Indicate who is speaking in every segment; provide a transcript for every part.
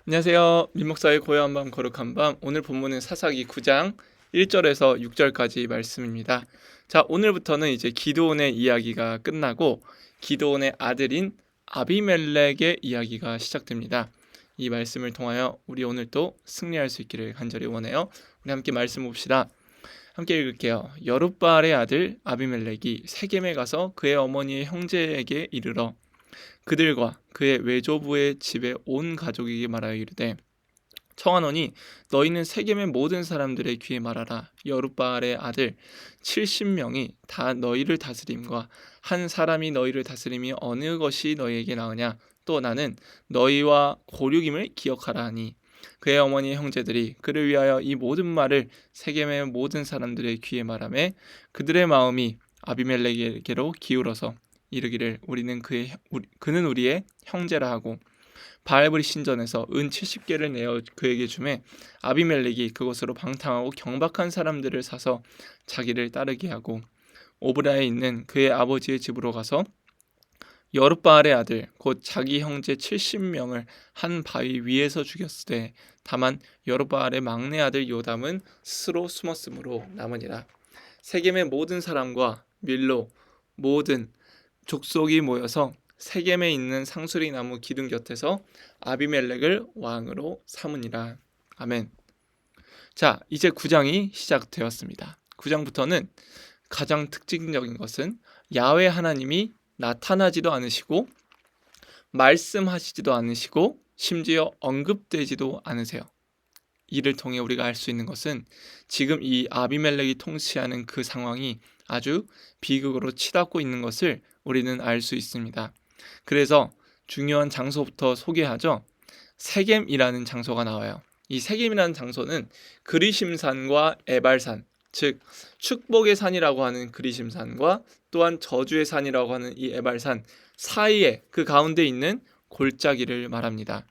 Speaker 1: 안녕하세요. 민목사의 고요한 밤 거룩한 밤. 오늘 본문은 사사기 9장 1절에서 6절까지 말씀입니다. 자, 오늘부터는 이제 기드온의 이야기가 끝나고 기드온의 아들인 아비멜렉의 이야기가 시작됩니다. 이 말씀을 통하여 우리 오늘 또 승리할 수 있기를 간절히 원해요. 우리 함께 말씀 봅시다. 함께 읽을게요. 여룻바알의 아들 아비멜렉이 세겜에 가서 그의 어머니의 형제에게 이르러 그들과 그의 외조부의 집에 온 가족에게 말하여 이르되 청하노니 너희는 세겜의 모든 사람들의 귀에 말하라. 여룻바알의 아들 70명이 다 너희를 다스림과 한 사람이 너희를 다스림이 어느 것이 너희에게 나으냐. 또 나는 너희와 고륙임을 기억하라 하니 그의 어머니의 형제들이 그를 위하여 이 모든 말을 세겜의 모든 사람들의 귀에 말하매 그들의 마음이 아비멜렉에게로 기울어서 이르기를 그는 우리의 형제라 하고 바알브리 신전에서 은 70개를 내어 그에게 주매 아비멜렉이 그것으로 방탕하고 경박한 사람들을 사서 자기를 따르게 하고 오브라에 있는 그의 아버지의 집으로 가서 여룻바알의 아들 곧 자기 형제 70명을 한 바위 위에서 죽였으되 다만 여룻바알의 막내 아들 요담은 스스로 숨었으므로 남으니라. 세겜의 모든 사람과 밀로 모든 족속이 모여서 세겜에 있는 상수리 나무 기둥 곁에서 아비멜렉을 왕으로 삼으니라. 아멘. 자, 이제 9장이 시작되었습니다. 9장부터는 가장 특징적인 것은 야훼 하나님이 나타나지도 않으시고 말씀하시지도 않으시고 심지어 언급되지도 않으세요. 이를 통해 우리가 알 수 있는 것은 지금 이 아비멜렉이 통치하는 그 상황이 아주 비극으로 치닫고 있는 것을 우리는 알 수 있습니다. 그래서 중요한 장소부터 소개하죠. 세겜이라는 장소가 나와요. 이 세겜이라는 장소는 그리심산과 에발산, 즉 축복의 산이라고 하는 그리심산과 또한 저주의 산이라고 하는 이 에발산 사이에 그 가운데 있는 골짜기를 말합니다.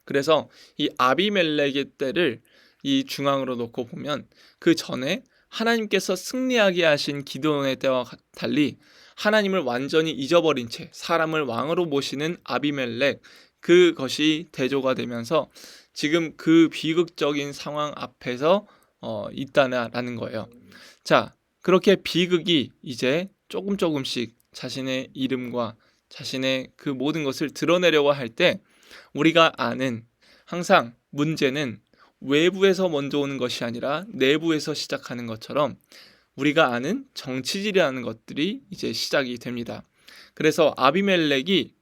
Speaker 1: 그래서 이 아비멜렉의 때를 이 중앙으로 놓고 보면 그 전에 하나님께서 승리하게 하신 기드온의 때와 달리 하나님을 완전히 잊어버린 채 사람을 왕으로 모시는 아비멜렉, 그것이 대조가 되면서 지금 그 비극적인 상황 앞에서 있다라는 거예요. 자, 그렇게 비극이 이제 조금씩 자신의 이름과 자신의 그 모든 것을 드러내려고 할 때 우리가 아는 항상 문제는 외부에서 먼저 오는 것이 아니라 내부에서 시작하는 것처럼 우리가 아는 정치질이라는 것들이 이제 시작이 됩니다. 그래서 아비멜렉이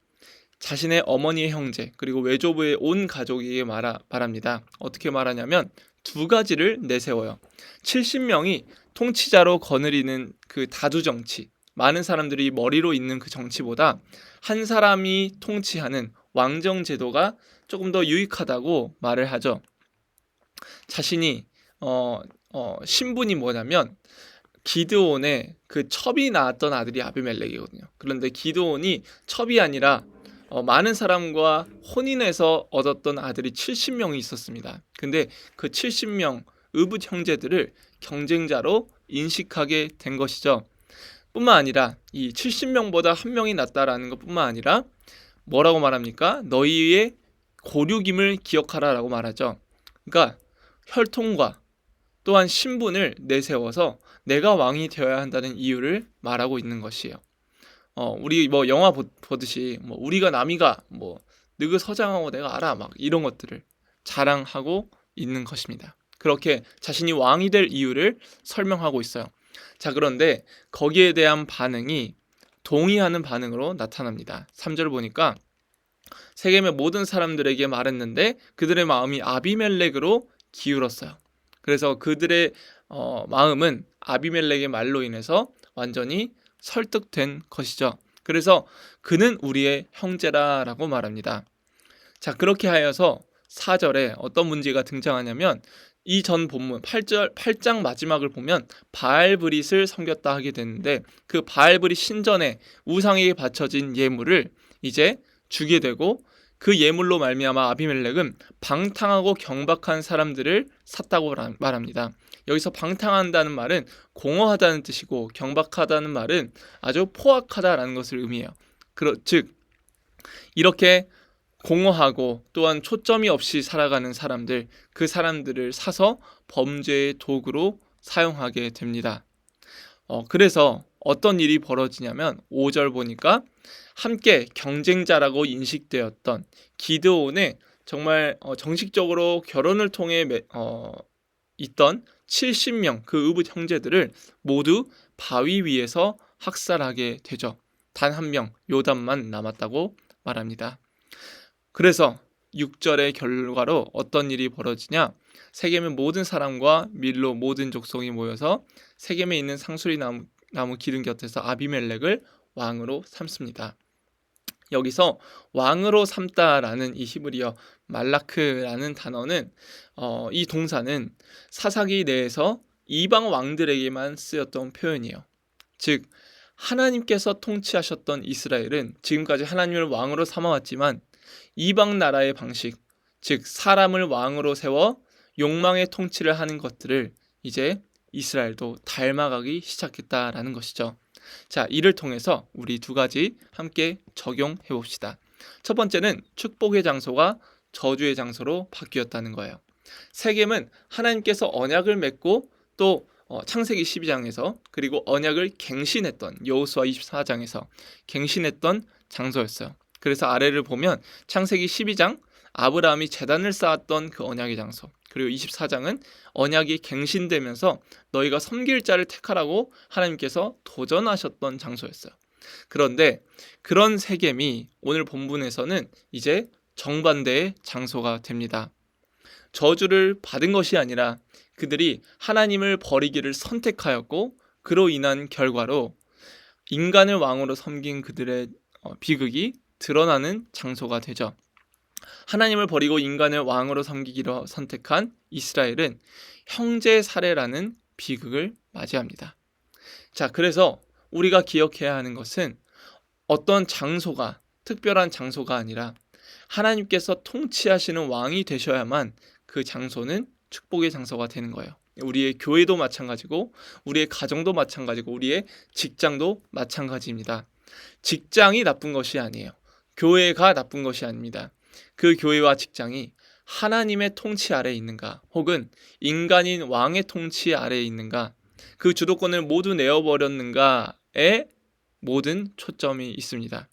Speaker 1: 자신의 어머니의 형제 그리고 외조부의 온 가족에게 말합니다. 어떻게 말하냐면 두 가지를 내세워요. 70명이 통치자로 거느리는 그 다두 정치, 많은 사람들이 머리로 있는 그 정치보다 한 사람이 통치하는 왕정 제도가 조금 더 유익하다고 말을 하죠. 자신이 신분이 뭐냐면 기드온의 그 첩이 낳았던 아들이 아비멜렉이거든요. 그런데 기드온이 첩이 아니라 많은 사람과 혼인해서 얻었던 아들이 70명이 있었습니다. 근데 그 70명 의붓 형제들을 경쟁자로 인식하게 된 것이죠. 뿐만 아니라 이 70명보다 한 명이 낫다라는 것뿐만 아니라 뭐라고 말합니까? 너희의 고륙임을 기억하라 라고 말하죠. 그러니까 혈통과 또한 신분을 내세워서 내가 왕이 되어야 한다는 이유를 말하고 있는 것이에요. 우리 뭐 영화 보듯이 뭐 우리가 남이가 뭐 너그 서장하고 내가 알아 막 이런 것들을 자랑하고 있는 것입니다. 그렇게 자신이 왕이 될 이유를 설명하고 있어요. 자, 그런데 거기에 대한 반응이 동의하는 반응으로 나타납니다. 3절 보니까 세겜의 모든 사람들에게 말했는데 그들의 마음이 아비멜렉으로 기울었어요. 그래서 그들의 마음은 아비멜렉의 말로 인해서 완전히 설득된 것이죠. 그래서 그는 우리의 형제라라고 말합니다. 자, 그렇게 하여서 4절에 어떤 문제가 등장하냐면 이 전 본문 8장 마지막을 보면 바알브릿을 섬겼다 하게 되는데 그 바알브릿 신전에 우상에게 바쳐진 예물을 이제 주게 되고 그 예물로 말미암아 아비멜렉은 방탕하고 경박한 사람들을 샀다고 말합니다. 여기서 방탕한다는 말은 공허하다는 뜻이고 경박하다는 말은 아주 포악하다라는 것을 의미해요. 즉 이렇게 공허하고 또한 초점이 없이 살아가는 사람들, 그 사람들을 사서 범죄의 도구로 사용하게 됩니다. 그래서 어떤 일이 벌어지냐면 5절 보니까 함께 경쟁자라고 인식되었던 기드온의 정말 정식적으로 결혼을 통해 있던 70명 그 의붓 형제들을 모두 바위 위에서 학살하게 되죠. 단 한 명 요담만 남았다고 말합니다. 그래서 6절의 결과로 어떤 일이 벌어지냐? 세겜의 모든 사람과 밀로 모든 족속이 모여서 세겜에 있는 상수리 나무 기둥 곁에서 아비멜렉을 왕으로 삼습니다. 여기서 왕으로 삼다라는 이 히브리어 말라크라는 단어는 이 동사는 사사기 내에서 이방 왕들에게만 쓰였던 표현이에요. 즉 하나님께서 통치하셨던 이스라엘은 지금까지 하나님을 왕으로 삼아왔지만 이방 나라의 방식, 즉 사람을 왕으로 세워 욕망의 통치를 하는 것들을 이제 이스라엘도 닮아가기 시작했다라는 것이죠. 자, 이를 통해서 우리 두 가지 함께 적용해 봅시다. 첫 번째는 축복의 장소가 저주의 장소로 바뀌었다는 거예요. 세겜은 하나님께서 언약을 맺고 또 창세기 12장에서 그리고 언약을 갱신했던 여호수아 24장에서 갱신했던 장소였어요. 그래서 아래를 보면 창세기 12장 아브라함이 제단을 쌓았던 그 언약의 장소, 그리고 24장은 언약이 갱신되면서 너희가 섬길 자를 택하라고 하나님께서 도전하셨던 장소였어요. 그런데 그런 세겜이 오늘 본문에서는 이제 정반대의 장소가 됩니다. 저주를 받은 것이 아니라 그들이 하나님을 버리기를 선택하였고 그로 인한 결과로 인간을 왕으로 섬긴 그들의 비극이 드러나는 장소가 되죠. 하나님을 버리고 인간을 왕으로 섬기기로 선택한 이스라엘은 형제 살해라는 비극을 맞이합니다. 자, 그래서 우리가 기억해야 하는 것은 어떤 장소가 특별한 장소가 아니라 하나님께서 통치하시는 왕이 되셔야만 그 장소는 축복의 장소가 되는 거예요. 우리의 교회도 마찬가지고 우리의 가정도 마찬가지고 우리의 직장도 마찬가지입니다. 직장이 나쁜 것이 아니에요. 교회가 나쁜 것이 아닙니다. 그 교회와 직장이 하나님의 통치 아래에 있는가 혹은 인간인 왕의 통치 아래에 있는가, 그 주도권을 모두 내어버렸는가에 모든 초점이 있습니다.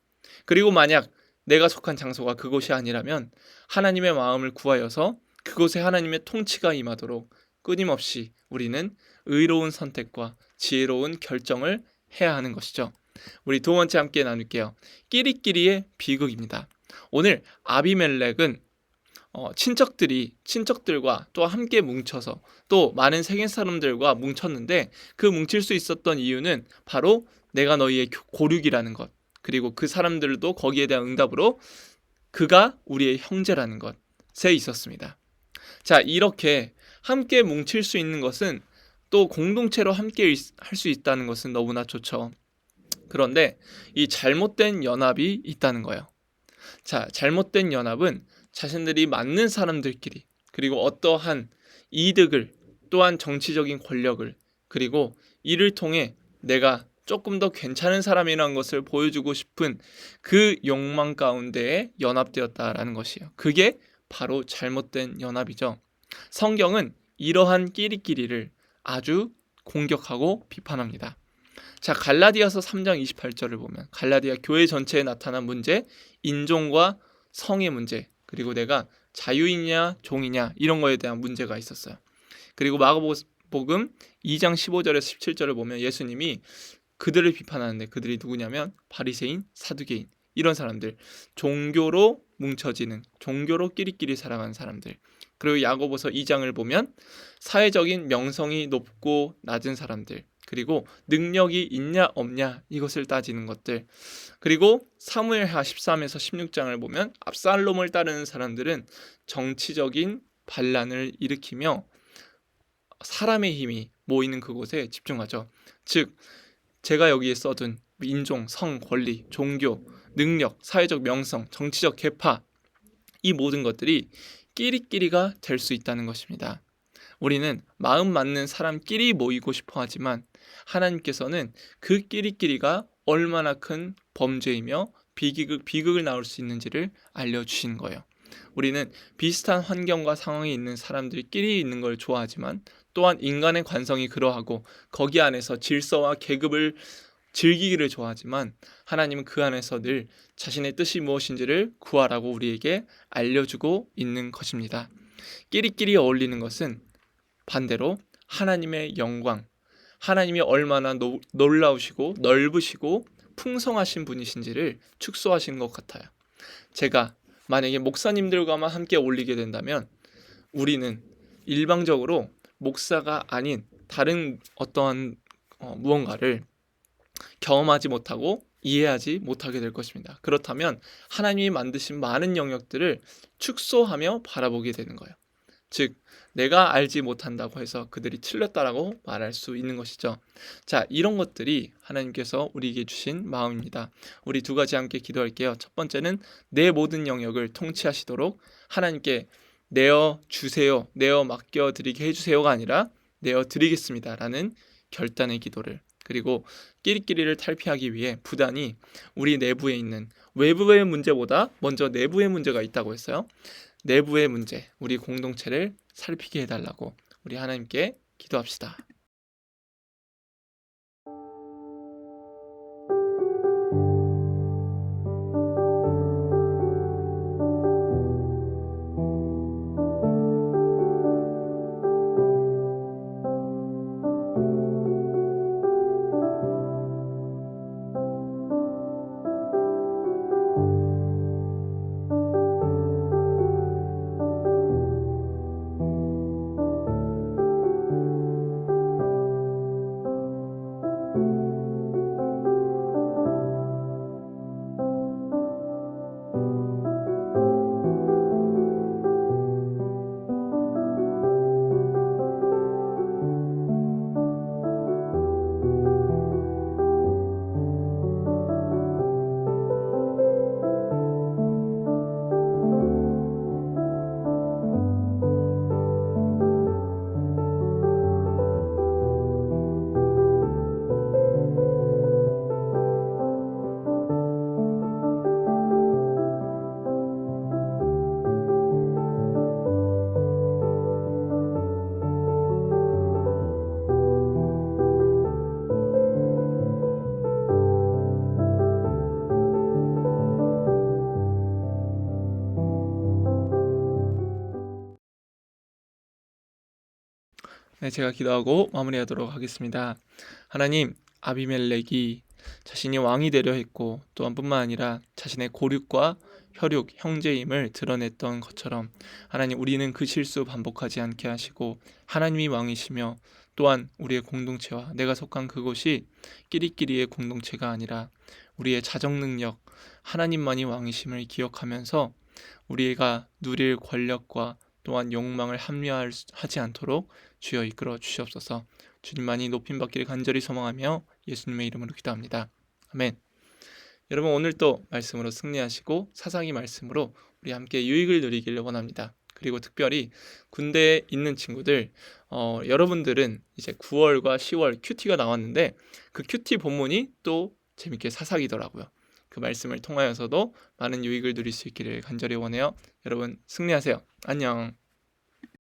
Speaker 1: 그리고 만약 내가 속한 장소가 그곳이 아니라면 하나님의 마음을 구하여서 그곳에 하나님의 통치가 임하도록 끊임없이 우리는 의로운 선택과 지혜로운 결정을 해야 하는 것이죠. 우리 두 번째 함께 나눌게요. 끼리끼리의 비극입니다. 오늘 아비멜렉은 친척들과 또 함께 뭉쳐서 또 많은 세겜 사람들과 뭉쳤는데 그 뭉칠 수 있었던 이유는 바로 내가 너희의 고륙이라는 것, 그리고 그 사람들도 거기에 대한 응답으로 그가 우리의 형제라는 것에 있었습니다. 자, 이렇게 함께 뭉칠 수 있는 것은 또 공동체로 함께 할 수 있다는 것은 너무나 좋죠. 그런데 이 잘못된 연합이 있다는 거예요. 자, 잘못된 연합은 자신들이 맞는 사람들끼리, 그리고 어떠한 이득을, 또한 정치적인 권력을, 그리고 이를 통해 내가 조금 더 괜찮은 사람이라는 것을 보여주고 싶은 그 욕망 가운데에 연합되었다라는 것이에요. 그게 바로 잘못된 연합이죠. 성경은 이러한 끼리끼리를 아주 공격하고 비판합니다. 자, 갈라디아서 3장 28절을 보면 갈라디아 교회 전체에 나타난 문제, 인종과 성의 문제, 그리고 내가 자유인이냐 종이냐 이런 거에 대한 문제가 있었어요. 그리고 마가복음 2장 15절에서 17절을 보면 예수님이 그들을 비판하는데 그들이 누구냐면 바리새인, 사두개인, 이런 사람들, 종교로 뭉쳐지는, 종교로 끼리끼리 살아가는 사람들. 그리고 야고보서 2장을 보면 사회적인 명성이 높고 낮은 사람들, 그리고 능력이 있냐 없냐 이것을 따지는 것들. 그리고 사무엘하 13에서 16장을 보면 압살롬을 따르는 사람들은 정치적인 반란을 일으키며 사람의 힘이 모이는 그곳에 집중하죠. 즉 제가 여기에 써둔 인종, 성, 권리, 종교, 능력, 사회적 명성, 정치적 계파, 이 모든 것들이 끼리끼리가 될 수 있다는 것입니다. 우리는 마음 맞는 사람끼리 모이고 싶어 하지만 하나님께서는 그 끼리끼리가 얼마나 큰 범죄이며 비극을 나올 수 있는지를 알려주신 거예요. 우리는 비슷한 환경과 상황이 있는 사람들끼리 있는 걸 좋아하지만 또한 인간의 관성이 그러하고 거기 안에서 질서와 계급을 즐기기를 좋아하지만 하나님은 그 안에서 늘 자신의 뜻이 무엇인지를 구하라고 우리에게 알려주고 있는 것입니다. 끼리끼리 어울리는 것은 반대로 하나님의 영광, 하나님이 얼마나 놀라우시고 넓으시고 풍성하신 분이신지를 축소하신 것 같아요. 제가 만약에 목사님들과만 함께 어울리게 된다면 우리는 일방적으로 목사가 아닌 다른 어떠한 무언가를 경험하지 못하고 이해하지 못하게 될 것입니다. 그렇다면 하나님이 만드신 많은 영역들을 축소하며 바라보게 되는 거예요. 즉 내가 알지 못한다고 해서 그들이 틀렸다라고 말할 수 있는 것이죠. 자, 이런 것들이 하나님께서 우리에게 주신 마음입니다. 우리 두 가지 함께 기도할게요. 첫 번째는 내 모든 영역을 통치하시도록 하나님께 내어 주세요, 내어 맡겨드리게 해주세요가 아니라 내어 드리겠습니다 라는 결단의 기도를, 그리고 끼리끼리를 탈피하기 위해 부단히 우리 내부에 있는 외부의 문제보다 먼저 내부의 문제가 있다고 했어요. 내부의 문제, 우리 공동체를 살피게 해달라고 우리 하나님께 기도합시다. 네, 제가 기도하고 마무리하도록 하겠습니다. 하나님, 아비멜렉이 자신이 왕이 되려 했고 또한 뿐만 아니라 자신의 고륙과 혈육, 형제임을 드러냈던 것처럼 하나님, 우리는 그 실수 반복하지 않게 하시고 하나님이 왕이시며 또한 우리의 공동체와 내가 속한 그곳이 끼리끼리의 공동체가 아니라 우리의 자정 능력, 하나님만이 왕이심을 기억하면서 우리가 누릴 권력과 또한 욕망을 합리화하지 않도록 주여 이끌어 주시옵소서. 주님만이 높임받기를 간절히 소망하며 예수님의 이름으로 기도합니다. 아멘. 여러분, 오늘도 말씀으로 승리하시고 사사기 말씀으로 우리 함께 유익을 누리기를 원합니다. 그리고 특별히 군대에 있는 친구들, 여러분들은 이제 9월과 10월 큐티가 나왔는데 그 큐티 본문이 또 재밌게 사사기더라고요. 그 말씀을 통하여서도 많은 유익을 누릴 수 있기를 간절히 원해요. 여러분, 승리하세요. 안녕.